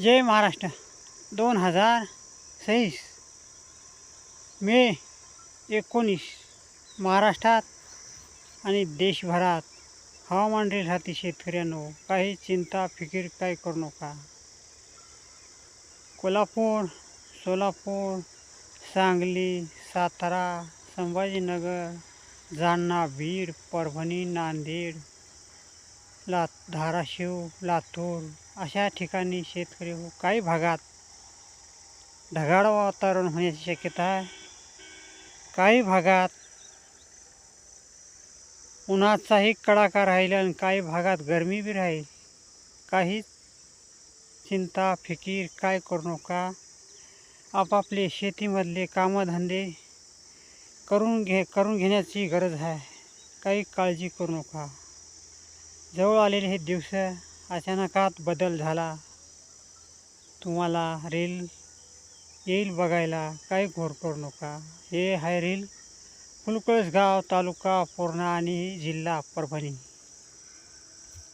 जय महाराष्ट्र. 2026 मे 19 महाराष्ट्रात आणि देशभरात हवामान राहते. शेतकऱ्यांनो, काही चिंता फिकीर काय करू नका. कोल्हापूर, सोलापूर, सांगली, सातारा, संभाजीनगर, जालना, बीड, परभणी, नांदेड, धाराशिव, लातूर अशा ठिकाणी शेतकरी काही भागात ढगाळ वातावरण होण्याची शक्यता आहे. काही भागात उन्हाचाही कडाका राहील आणि काही भागात गरमी बी राहील. काही चिंता फिकीर काय करू नका. आपापले शेतीमधले कामधंदे करून घेण्याची गरज आहे. काही काळजी करू नका. जवळ आलेले हे दिवस अचानकात बदल झाला. तुम्हाला रील येईल बघायला, काही घोर करू नका. हे आहे रील फुलकळस गाव, तालुका पूर्णा आणि जिल्हा परभणी.